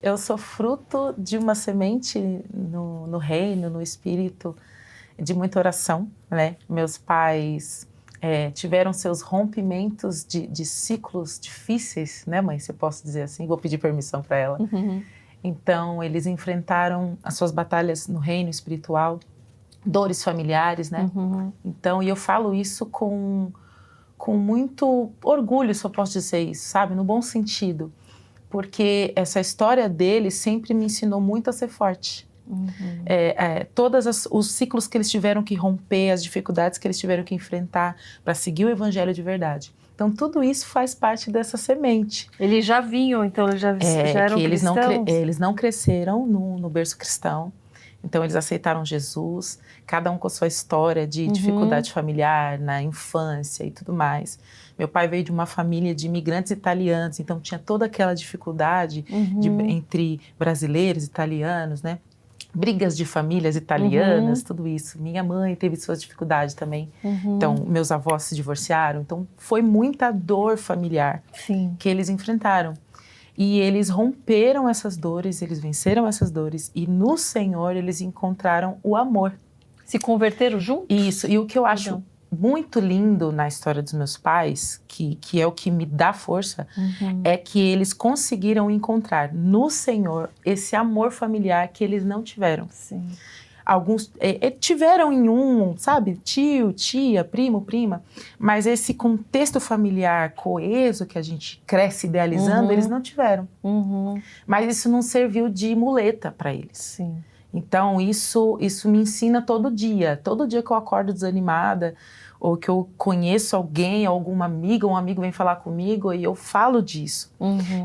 Eu sou fruto de uma semente no reino, no espírito, de muita oração, né? Meus pais tiveram seus rompimentos de ciclos difíceis, né, mãe? Se eu posso dizer assim, vou pedir permissão para ela. Uhum. Então, eles enfrentaram as suas batalhas no reino espiritual, dores familiares, né? Uhum. Então, e eu falo isso com muito orgulho, se eu posso dizer isso, sabe? No bom sentido. Porque essa história deles sempre me ensinou muito a ser forte. Uhum. Todos os ciclos que eles tiveram que romper, as dificuldades que eles tiveram que enfrentar para seguir o evangelho de verdade. Então, tudo isso faz parte dessa semente. Eles já vinham, então eles já eram que eles cristãos? Eles não cresceram no berço cristão. Então, eles aceitaram Jesus, cada um com a sua história de dificuldade familiar, na infância e tudo mais. Meu pai veio de uma família de imigrantes italianos, então tinha toda aquela dificuldade entre brasileiros e italianos, né? Brigas de famílias italianas, tudo isso. Minha mãe teve suas dificuldades também. Então, meus avós se divorciaram. Então, foi muita dor familiar que eles enfrentaram. E eles romperam essas dores, eles venceram essas dores. E no Senhor, eles encontraram o amor. Se converteram juntos? Isso. E o que eu acho muito lindo na história dos meus pais, que é o que me dá força, é que eles conseguiram encontrar no Senhor esse amor familiar que eles não tiveram. Sim. Alguns tiveram em sabe? Tio, tia, primo, prima. Mas esse contexto familiar coeso que a gente cresce idealizando, eles não tiveram. Mas isso não serviu de muleta para eles. Sim. Então, isso me ensina todo dia. Todo dia que eu acordo desanimada, ou que eu conheço alguém, alguma amiga, um amigo vem falar comigo e eu falo disso.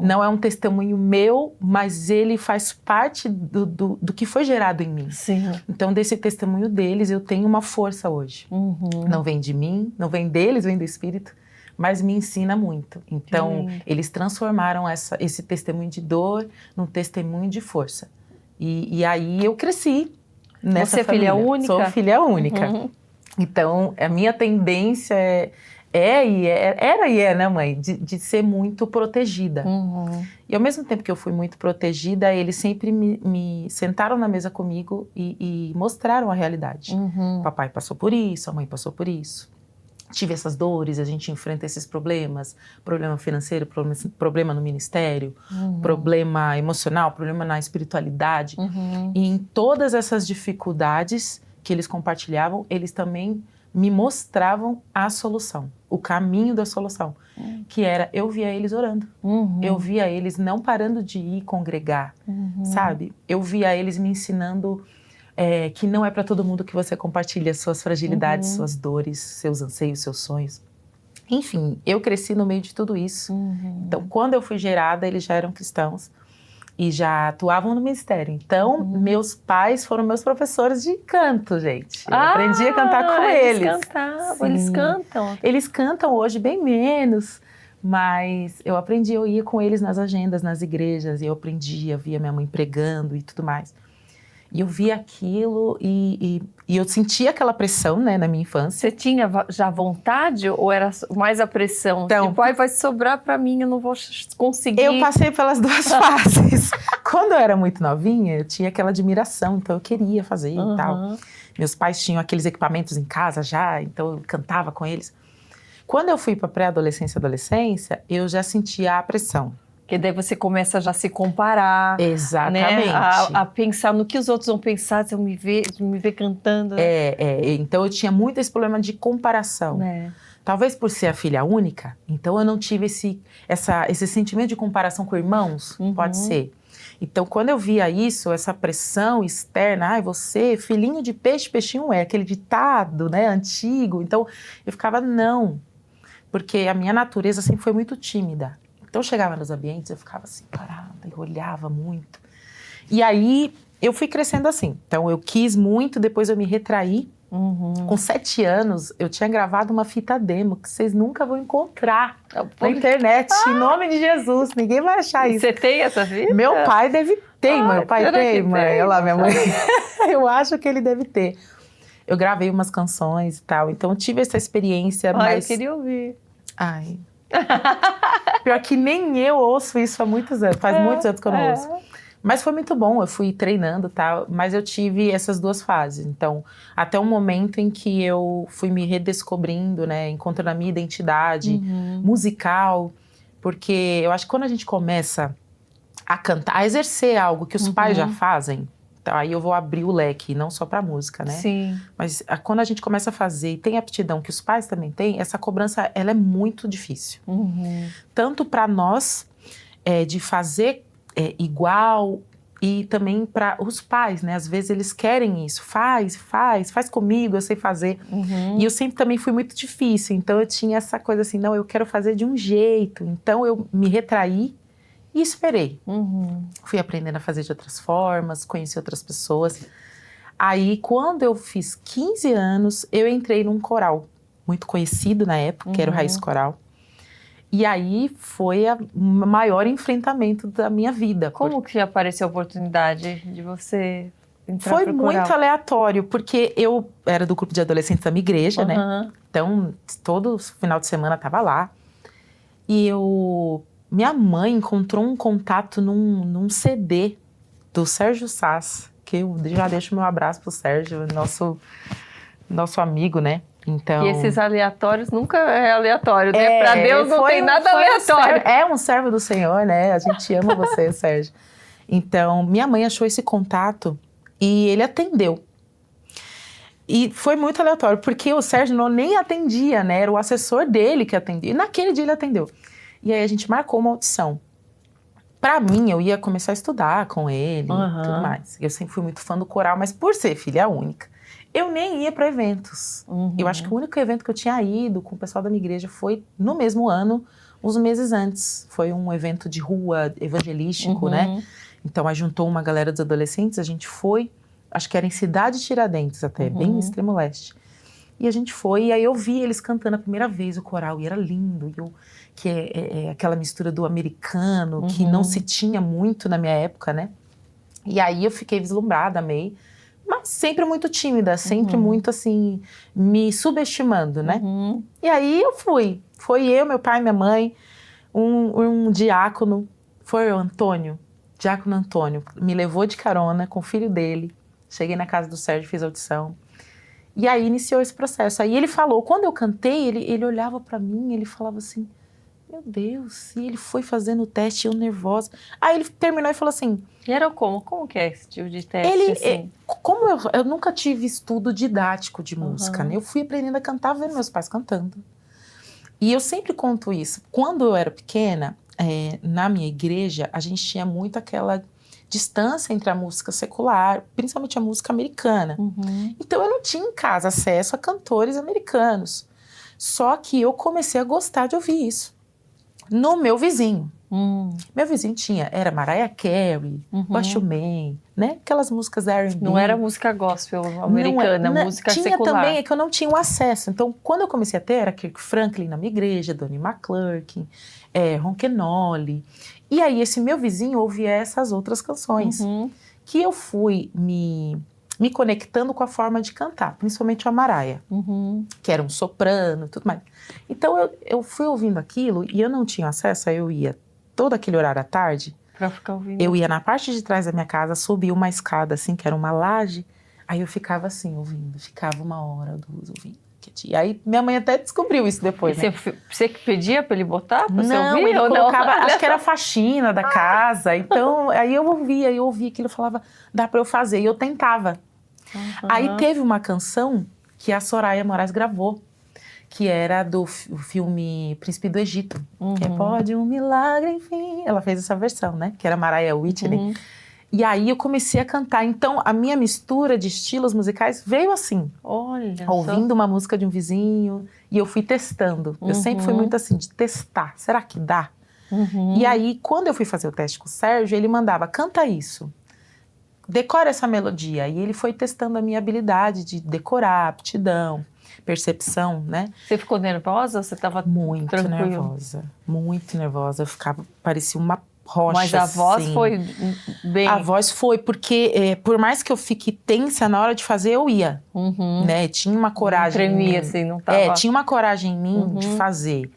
Não é um testemunho meu, mas ele faz parte do que foi gerado em mim. Sim. Então, desse testemunho deles, eu tenho uma força hoje. Não vem de mim, não vem deles, vem do Espírito, mas me ensina muito. Então, eles transformaram esse testemunho de dor num testemunho de força. E aí eu cresci nessa família. Você é filha única? Sou filha única. Então, a minha tendência era e é, né, mãe? De ser muito protegida. E ao mesmo tempo que eu fui muito protegida, eles sempre me sentaram na mesa comigo e mostraram a realidade. Papai passou por isso, a mãe passou por isso. Tive essas dores, a gente enfrenta esses problemas, problema financeiro, problema no ministério, problema emocional, problema na espiritualidade. E em todas essas dificuldades que eles compartilhavam, eles também me mostravam a solução, o caminho da solução, que era, eu via eles orando, eu via eles não parando de ir congregar, sabe? Eu via eles me ensinando que não é para todo mundo que você compartilha suas fragilidades, suas dores, seus anseios, seus sonhos. Enfim, eu cresci no meio de tudo isso. Então, quando eu fui gerada, eles já eram cristãos e já atuavam no ministério. Então, meus pais foram meus professores de canto, gente. Eu aprendi a cantar com eles. Eles cantam. Eles cantam hoje bem menos, mas eu aprendi, eu ia com eles nas agendas, nas igrejas, e eu aprendia, via minha mãe pregando e tudo mais. E eu via aquilo e eu sentia aquela pressão, né, na minha infância. Você tinha já vontade ou era mais a pressão? Então, tipo, vai sobrar pra mim, eu não vou conseguir. Eu passei pelas duas fases. Quando eu era muito novinha, eu tinha aquela admiração, então eu queria fazer e tal. Meus pais tinham aqueles equipamentos em casa já, então eu cantava com eles. Quando eu fui pra pré-adolescência e adolescência, eu já sentia a pressão. Porque daí você começa já a se comparar. Exatamente. Né? A pensar no que os outros vão pensar se eu me ver cantando. Então eu tinha muito esse problema de comparação. Talvez por ser a filha única, então eu não tive esse sentimento de comparação com irmãos, pode ser. Então quando eu via isso, essa pressão externa, você, filhinho de peixe, peixinho aquele ditado, né, antigo. Então eu ficava, não, porque a minha natureza sempre foi muito tímida. Então, eu chegava nos ambientes, eu ficava assim, parada, eu olhava muito. E aí, eu fui crescendo assim. Então, eu quis muito, depois eu me retraí. Com 7 anos, eu tinha gravado uma fita demo que vocês nunca vão encontrar na internet. Em nome de Jesus, ninguém vai achar isso. Você tem essa fita? Meu pai deve ter, meu pai tem, mãe. Olha lá, minha mãe. Eu acho que ele deve ter. Eu gravei umas canções e tal, então eu tive essa experiência. Mas... eu queria ouvir. Pior que nem eu ouço isso há muitos anos, faz muitos anos que eu não ouço. Mas foi muito bom, eu fui treinando e tal, mas eu tive essas duas fases. Então, até o momento em que eu fui me redescobrindo, né, encontrando a minha identidade musical, porque eu acho que quando a gente começa a cantar, a exercer algo que os pais já fazem, então, aí eu vou abrir o leque, não só pra música, né? Sim. Mas quando a gente começa a fazer e tem aptidão que os pais também têm, essa cobrança, ela é muito difícil. Tanto para nós, de fazer igual, e também para os pais, né? Às vezes eles querem isso, faz comigo, eu sei fazer. E eu sempre também fui muito difícil, então eu tinha essa coisa assim, não, eu quero fazer de um jeito. Então eu me retraí e esperei. Fui aprendendo a fazer de outras formas, conheci outras pessoas. Aí, quando eu fiz 15 anos, eu entrei num coral muito conhecido na época, que era o Raiz Coral. E aí foi o maior enfrentamento da minha vida. Como que apareceu a oportunidade de você entrar Foi pro coral? muito aleatório, porque eu era do grupo de adolescentes da minha igreja, né? Então, todo final de semana tava lá. E minha mãe encontrou um contato num CD do Sérgio Sass, que eu já deixo meu abraço pro Sérgio, nosso amigo, né? Então, e esses aleatórios nunca é aleatório, né? Pra Deus não tem nada aleatório. É um servo do Senhor, né? A gente ama você, Sérgio. Então, minha mãe achou esse contato e ele atendeu. E foi muito aleatório, porque o Sérgio não nem atendia, né? Era o assessor dele que atendia. E naquele dia ele atendeu. E aí a gente marcou uma audição. Pra mim, eu ia começar a estudar com ele e tudo mais. Eu sempre fui muito fã do coral, mas por ser filha única, eu nem ia para eventos. Eu acho que o único evento que eu tinha ido com o pessoal da minha igreja foi no mesmo ano, uns meses antes. Foi um evento de rua evangelístico, né? Então, aí juntou uma galera dos adolescentes, a gente foi, acho que era em Cidade Tiradentes até, bem no extremo leste. E a gente foi, e aí eu vi eles cantando a primeira vez o coral, e era lindo. Que é aquela mistura do americano, que não se tinha muito na minha época, né? E aí eu fiquei vislumbrada, amei. Mas sempre muito tímida, sempre muito assim, me subestimando, né? E aí eu fui. Foi eu, meu pai, minha mãe, um diácono, foi o Antônio, diácono Antônio, me levou de carona com o filho dele. Cheguei na casa do Sérgio, fiz audição. E aí iniciou esse processo. Aí ele falou, quando eu cantei, ele olhava pra mim, ele falava assim, meu Deus, e ele foi fazendo o teste, eu nervosa. Aí ele terminou e falou assim... E era como? Como que é esse tipo de teste, assim? Como eu nunca tive estudo didático de música, né? Eu fui aprendendo a cantar vendo meus pais cantando. E eu sempre conto isso. Quando eu era pequena, na minha igreja, a gente tinha muito aquela distância entre a música secular, principalmente a música americana. Então eu não tinha em casa acesso a cantores americanos. Só que eu comecei a gostar de ouvir isso. No meu vizinho. Meu vizinho era Mariah Carey, Bush Man, né? Aquelas músicas da R&B. Não era música gospel americana, música secular. Tinha também, é que eu não tinha o acesso. Então, quando eu comecei a ter, era Kirk Franklin na minha igreja, Donnie McClurkin, Ron Kenoly. E aí, esse meu vizinho ouvia essas outras canções. Que eu fui me conectando com a forma de cantar, principalmente a Mariah, que era um soprano e tudo mais. Então, eu fui ouvindo aquilo e eu não tinha acesso, aí eu ia todo aquele horário à tarde, pra ficar ouvindo. Eu ia na parte de trás da minha casa, subia uma escada assim, que era uma laje, aí eu ficava assim, ouvindo, ficava 1 hora, 2 ouvindo. E aí minha mãe até descobriu isso depois, né? Você que pedia pra ele botar? Pra você ouvir? Ele colocava, acho que era faxina da casa, então aí eu ouvia aquilo, eu falava, dá pra eu fazer, e eu tentava. Aí teve uma canção que a Soraya Moraes gravou, que era do filme Príncipe do Egito, que é Pode um Milagre, enfim. Ela fez essa versão, né? Que era Mariah Whitney. E aí eu comecei a cantar. Então, a minha mistura de estilos musicais veio assim. Olha, ouvindo uma música de um vizinho, e eu fui testando. Eu sempre fui muito assim, de testar. Será que dá? E aí, quando eu fui fazer o teste com o Sérgio, ele mandava, canta isso. Decora essa melodia. E ele foi testando a minha habilidade de decorar, aptidão, percepção, né? Você ficou nervosa ou você estava muito tranquilo? nervosa, muito nervosa. Eu ficava, parecia uma rocha. Mas a voz assim. foi bem... A voz foi, porque por mais que eu fique tensa na hora de fazer, eu ia, né? Tinha uma coragem tremia, em mim. assim, não tava... tinha uma coragem em mim de fazer.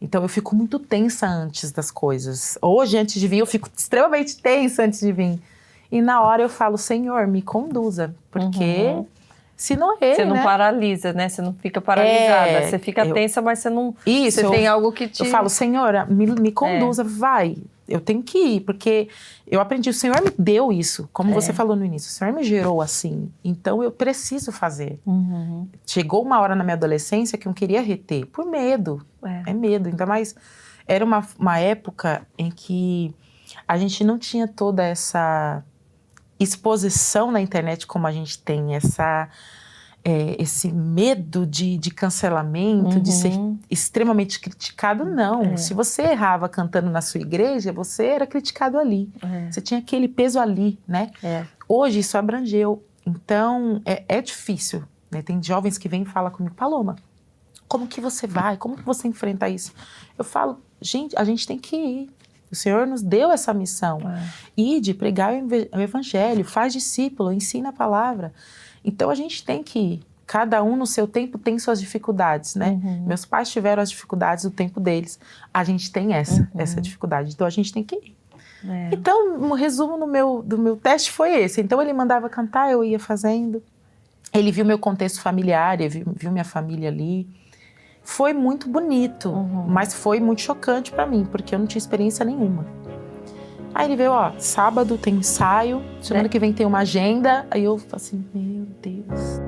Então eu fico muito tensa antes das coisas. Hoje, antes de vir, eu fico extremamente tensa antes de vir. E na hora eu falo, Senhor, me conduza. Porque se não é ele, você não paralisa, né? Você não fica paralisada. Você fica tensa, mas você não... Isso. Você tem algo que te... Eu falo, Senhor, me conduza, vai. Eu tenho que ir, porque eu aprendi, o Senhor me deu isso. Como você falou no início, o Senhor me gerou assim. Então eu preciso fazer. Chegou uma hora na minha adolescência que eu não queria reter, por medo. É medo. Ainda mais, era uma época em que a gente não tinha toda essa exposição na internet como a gente tem, esse medo de cancelamento, de ser extremamente criticado, não. Se você errava cantando na sua igreja, você era criticado ali. Você tinha aquele peso ali, né? Hoje isso abrangeu. Então, é difícil, né? Tem jovens que vêm e falam comigo, Paloma, como que você vai? Como que você enfrenta isso? Eu falo, gente, a gente tem que ir. O Senhor nos deu essa missão. Ide, pregar o evangelho, faz discípulo, ensina a palavra. Então a gente tem que ir. Cada um no seu tempo tem suas dificuldades, né? Meus pais tiveram as dificuldades do tempo deles. A gente tem essa dificuldade. Então a gente tem que ir. Então, um resumo do meu teste foi esse. Então ele mandava cantar, eu ia fazendo. Ele viu meu contexto familiar, ele viu minha família ali. Foi muito bonito, mas foi muito chocante pra mim, porque eu não tinha experiência nenhuma. Aí ele veio, sábado tem ensaio, semana que vem tem uma agenda. Aí eu falei assim, meu Deus.